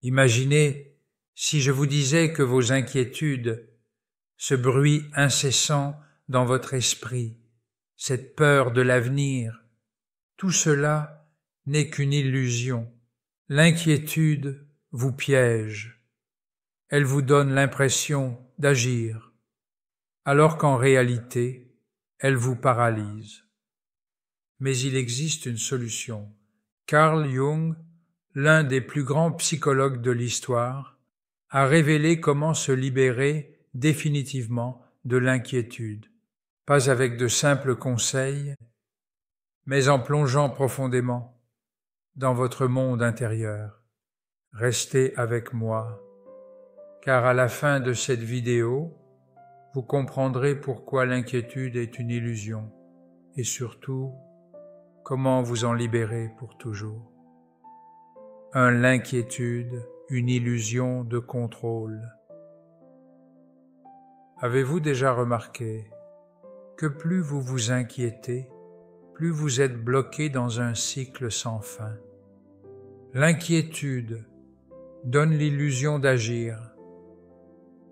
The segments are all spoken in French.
Imaginez si je vous disais que vos inquiétudes, ce bruit incessant dans votre esprit, cette peur de l'avenir, tout cela n'est qu'une illusion. L'inquiétude vous piège. Elle vous donne l'impression d'agir, alors qu'en réalité, elle vous paralyse. Mais il existe une solution. Carl Jung, l'un des plus grands psychologues de l'histoire, a révélé comment se libérer définitivement de l'inquiétude, pas avec de simples conseils, mais en plongeant profondément dans votre monde intérieur. Restez avec moi, car à la fin de cette vidéo, vous comprendrez pourquoi l'inquiétude est une illusion et surtout, comment vous en libérer pour toujours. L'inquiétude, une illusion de contrôle. Avez-vous déjà remarqué que plus vous vous inquiétez, plus vous êtes bloqué dans un cycle sans fin? L'inquiétude donne l'illusion d'agir,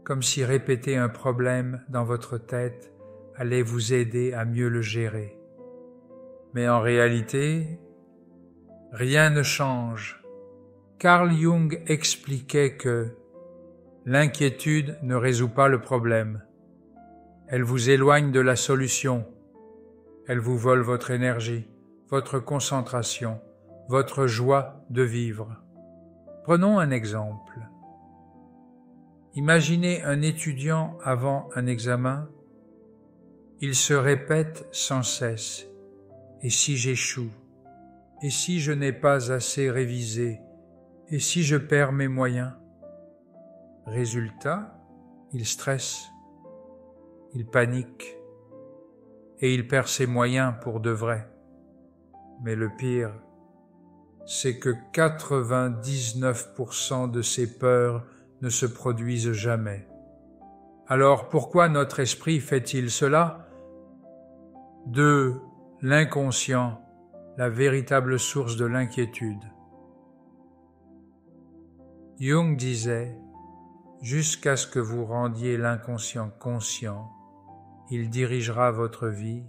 comme si répéter un problème dans votre tête allait vous aider à mieux le gérer. Mais en réalité, rien ne change. Carl Jung expliquait que l'inquiétude ne résout pas le problème. Elle vous éloigne de la solution. Elle vous vole votre énergie, votre concentration, votre joie de vivre. Prenons un exemple. Imaginez un étudiant avant un examen. Il se répète sans cesse. Et si j'échoue? Et si je n'ai pas assez révisé? Et si je perds mes moyens? Résultat, il stresse, il panique et il perd ses moyens pour de vrai. Mais le pire, c'est que 99% de ces peurs ne se produisent jamais. Alors pourquoi notre esprit fait-il cela? De l'inconscient, la véritable source de l'inquiétude. Jung disait, jusqu'à ce que vous rendiez l'inconscient conscient, il dirigera votre vie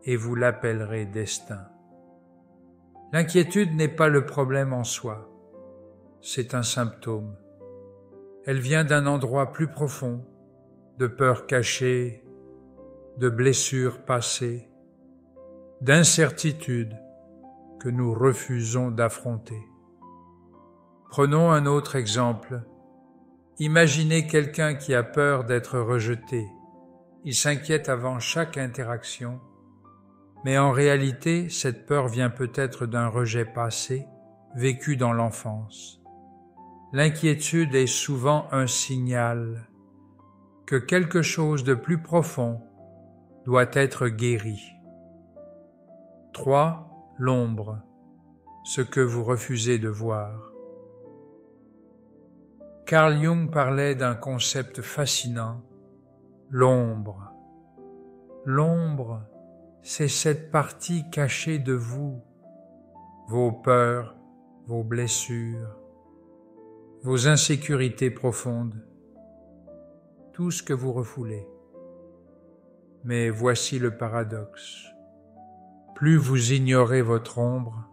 et vous l'appellerez destin. L'inquiétude n'est pas le problème en soi, c'est un symptôme. Elle vient d'un endroit plus profond, de peurs cachées, de blessures passées, d'incertitudes que nous refusons d'affronter. Prenons un autre exemple. Imaginez quelqu'un qui a peur d'être rejeté. Il s'inquiète avant chaque interaction, mais en réalité, cette peur vient peut-être d'un rejet passé, vécu dans l'enfance. L'inquiétude est souvent un signal que quelque chose de plus profond doit être guéri. 3. L'ombre, ce que vous refusez de voir. Carl Jung parlait d'un concept fascinant, l'ombre. L'ombre, c'est cette partie cachée de vous, vos peurs, vos blessures, vos insécurités profondes, tout ce que vous refoulez. Mais voici le paradoxe. Plus vous ignorez votre ombre,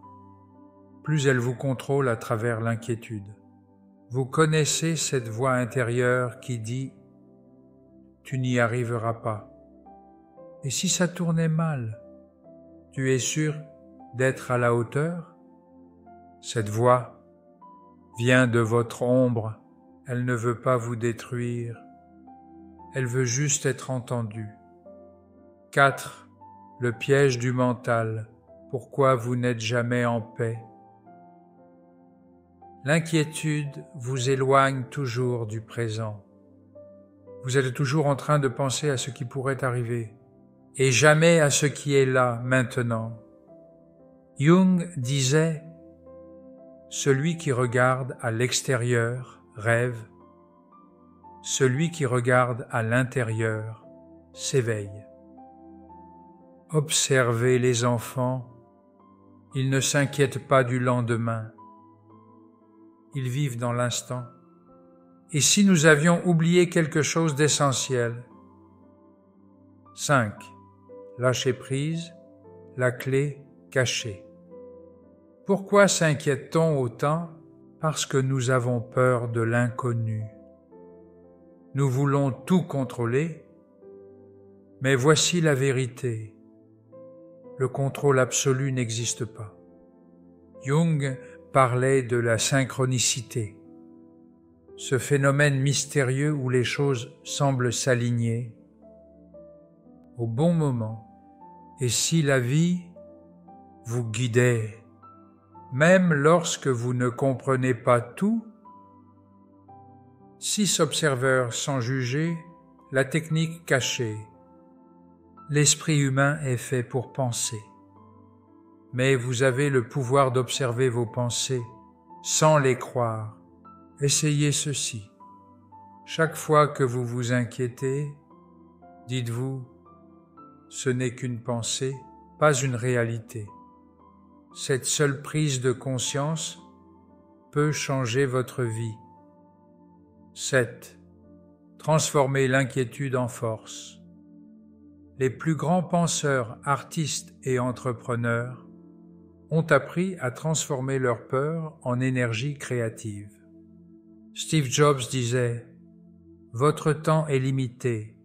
plus elle vous contrôle à travers l'inquiétude. Vous connaissez cette voix intérieure qui dit « Tu n'y arriveras pas ». Et si ça tournait mal, tu es sûr d'être à la hauteur? Cette voix vient de votre ombre, elle ne veut pas vous détruire, elle veut juste être entendue. 4. Le piège du mental, pourquoi vous n'êtes jamais en paix? L'inquiétude vous éloigne toujours du présent. Vous êtes toujours en train de penser à ce qui pourrait arriver et jamais à ce qui est là, maintenant. Jung disait « Celui qui regarde à l'extérieur rêve, celui qui regarde à l'intérieur s'éveille. » Observez les enfants, ils ne s'inquiètent pas du lendemain. ils vivent dans l'instant. Et si nous avions oublié quelque chose d'essentiel? 5. Lâcher prise, la clé cachée. Pourquoi s'inquiète-t-on autant? Parce que nous avons peur de l'inconnu. Nous voulons tout contrôler, mais voici la vérité. Le contrôle absolu n'existe pas. Jung parlait de la synchronicité, ce phénomène mystérieux où les choses semblent s'aligner au bon moment. Et si la vie vous guidait, même lorsque vous ne comprenez pas tout? 6 observeurs sans juger la technique cachée. L'esprit humain est fait pour penser. Mais vous avez le pouvoir d'observer vos pensées sans les croire. Essayez ceci. Chaque fois que vous vous inquiétez, dites-vous, ce n'est qu'une pensée, pas une réalité. Cette seule prise de conscience peut changer votre vie. 7. Transformer l'inquiétude en force. Les plus grands penseurs, artistes et entrepreneurs ont appris à transformer leur peur en énergie créative. Steve Jobs disait « Votre temps est limité,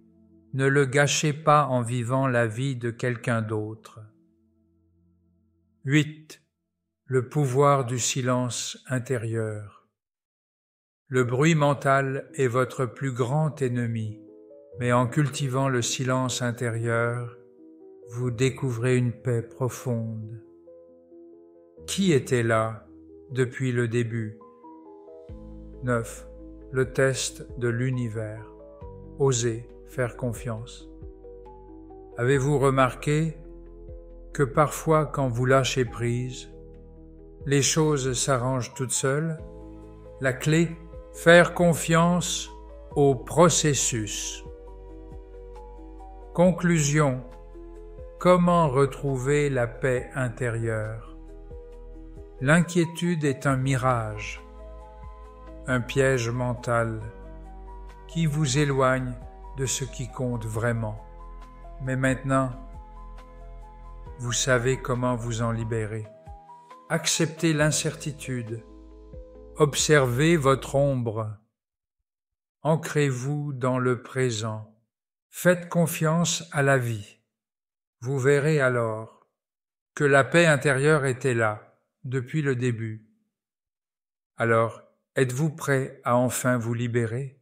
ne le gâchez pas en vivant la vie de quelqu'un d'autre. » 8. Le pouvoir du silence intérieur. Le bruit mental est votre plus grand ennemi, mais en cultivant le silence intérieur, vous découvrez une paix profonde. Qui était là depuis le début? 9. Le test de l'univers. Osez faire confiance. Avez-vous remarqué que parfois quand vous lâchez prise, les choses s'arrangent toutes seules? La clé, faire confiance au processus. Conclusion. Comment retrouver la paix intérieure? L'inquiétude est un mirage, un piège mental qui vous éloigne de ce qui compte vraiment. Mais maintenant, vous savez comment vous en libérer. Acceptez l'incertitude. Observez votre ombre. Ancrez-vous dans le présent. Faites confiance à la vie. Vous verrez alors que la paix intérieure était là depuis le début. Alors, êtes-vous prêt à enfin vous libérer?